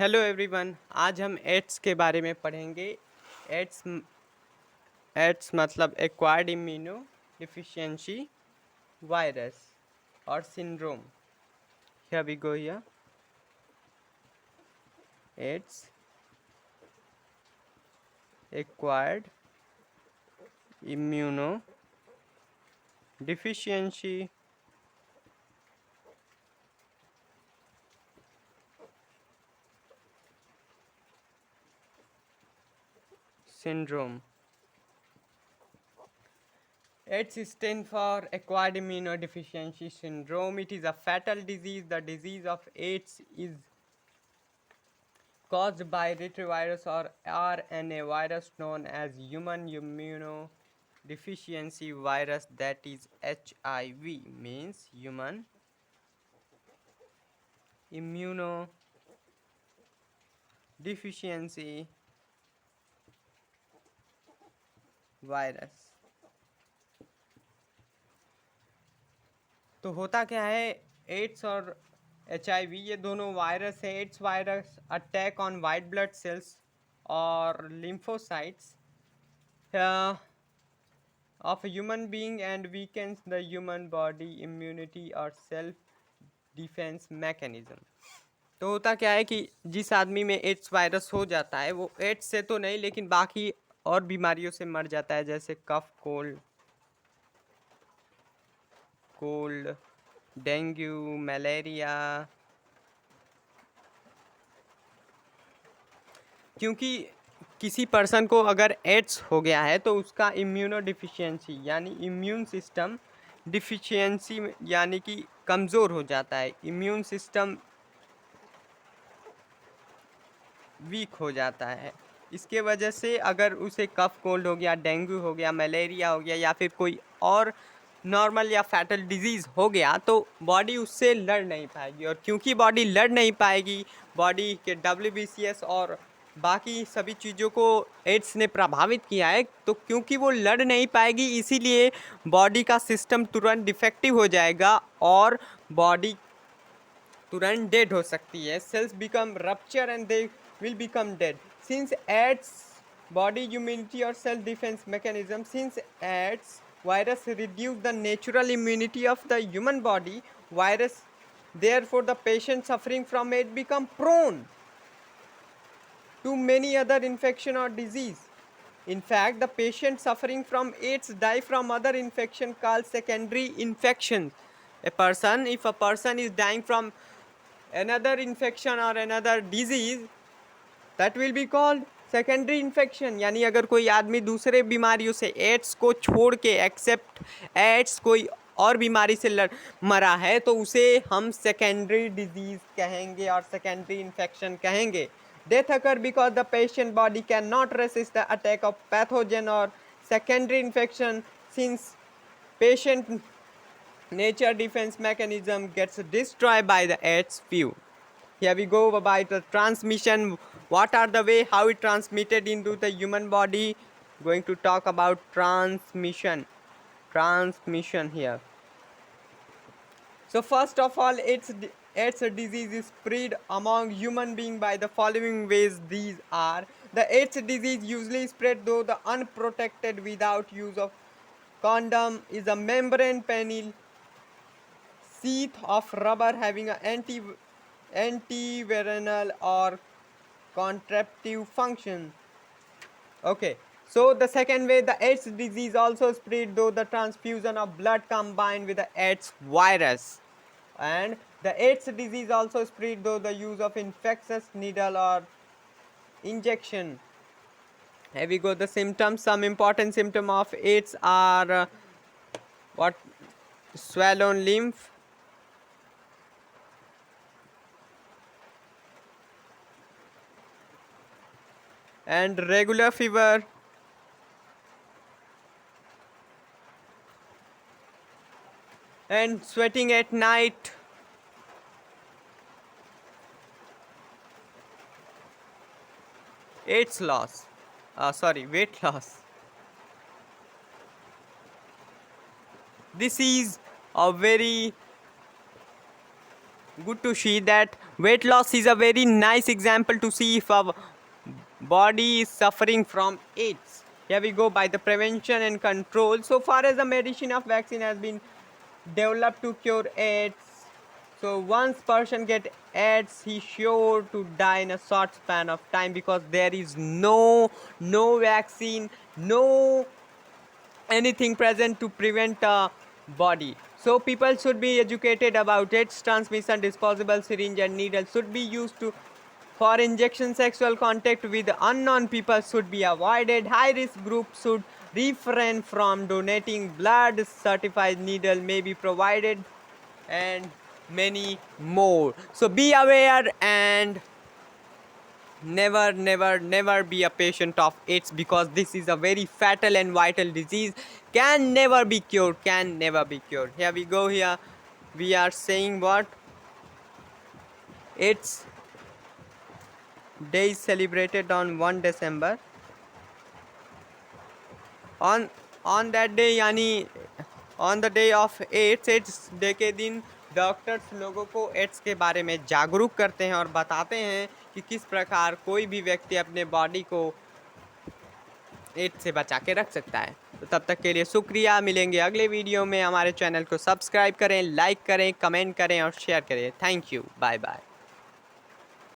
Hello everyone. आज हम ads के बारे में पढ़ेंगे। एड्स एड्स मतलब एक्वायर्ड इम्यूनो डिफिशियंसी वायरस और syndrome. Here we go. Here AIDS acquired immunodeficiency syndrome. AIDS stands for acquired immunodeficiency syndrome. It is a fatal disease. The disease of AIDS is caused by retrovirus or RNA virus known as human immunodeficiency virus, that is HIV, means human immunodeficiency virus. तो होता क्या है, ads और HIV ये दोनों virus है। AIDS virus attack on white blood cells और lymphocytes of a human being and weakens the human body immunity or self defence mechanism. तो होता क्या है कि जिस आदमी में एड्स वायरस हो जाता है वो एड्स से तो नहीं लेकिन बाकी और बीमारियों से मर जाता है, जैसे कफ, कोल्ड, डेंगू, मलेरिया। क्योंकि किसी पर्सन को अगर एड्स हो गया है तो उसका इम्यूनो डिफिशियंसी यानी इम्यून सिस्टम डिफिशियंसी यानी कि कमज़ोर हो जाता है, इम्यून सिस्टम वीक हो जाता है। इसके वजह से अगर उसे कफ कोल्ड हो गया, डेंगू हो गया, मलेरिया हो गया या फिर कोई और नॉर्मल या फैटल डिजीज़ हो गया तो बॉडी उससे लड़ नहीं पाएगी। और क्योंकि बॉडी लड़ नहीं पाएगी, बॉडी के WBCS और बाकी सभी चीज़ों को एड्स ने प्रभावित किया है, तो क्योंकि वो लड़ नहीं पाएगी इसीलिए बॉडी का सिस्टम तुरंत डिफेक्टिव हो जाएगा और बॉडी तुरंत डेड हो सकती है। Sales become rupture and they will become dead. Since AIDS body immunity or self defense mechanism, since AIDS virus reduce the natural immunity of the human body, virus therefore the patient suffering from it become prone to many other infection or disease. In fact, the patient suffering from AIDS die from other infection called secondary infections. If a person is dying from another infection or another disease, that will be called secondary infection. यानी अगर कोई आदमी दूसरे बीमारियों से ads को छोड़ के एक्सेप्ट एड्स कोई और बीमारी से मरा है तो उसे हम सेकेंडरी डिजीज़ कहेंगे और सेकेंडरी इन्फेक्शन कहेंगे। Death occur because the patient body can not resist the attack of pathogen और secondary infection since patient nature defense mechanism gets destroyed by the AIDS few. Here we go about the transmission. What are the way how it transmitted into the human body? Going to talk about transmission here. So first of all, AIDS disease is spread among human being by the following ways. These are: the AIDS disease usually spread though the unprotected without use of condom is a membrane penile sheath of rubber having an antiviral or contraceptive function. Okay, so the second way, the AIDS disease also spread though the transfusion of blood combined with the AIDS virus. And the AIDS disease also spread though the use of infectious needle or injection. Here we go, the symptoms. Some important symptoms of AIDS are what? Swollen lymph, and regular fever, and sweating at night, weight loss. This is a very good to see that weight loss is a very nice example to see if our body is suffering from AIDS. Here we go, by the prevention and control. So far as the medicine of vaccine has been developed to cure AIDS, so once person get AIDS, he sure to die in a short span of time, because there is no vaccine, no anything present to prevent a body. So people should be educated about its transmission. Disposable syringe and needle should be used to for injection. Sexual contact with unknown people should be avoided. High risk groups should refrain from donating blood. Certified needle may be provided, and many more. So be aware, and never be a patient of AIDS, because this is a very fatal and vital disease, can never be cured. Here we go. Here we are saying what AIDS day is celebrated on 1 December. On that day, यानी on the day of AIDS day के दिन doctors लोगों को ads के बारे में जागरूक करते हैं और बताते हैं कि किस प्रकार कोई भी व्यक्ति अपने बॉडी को एड्स से बचा के रख सकता है। तो तब तक के लिए शुक्रिया, मिलेंगे अगले वीडियो में। हमारे चैनल को सब्सक्राइब करें, लाइक करें, कमेंट करें और शेयर करें। Thank you, bye bye.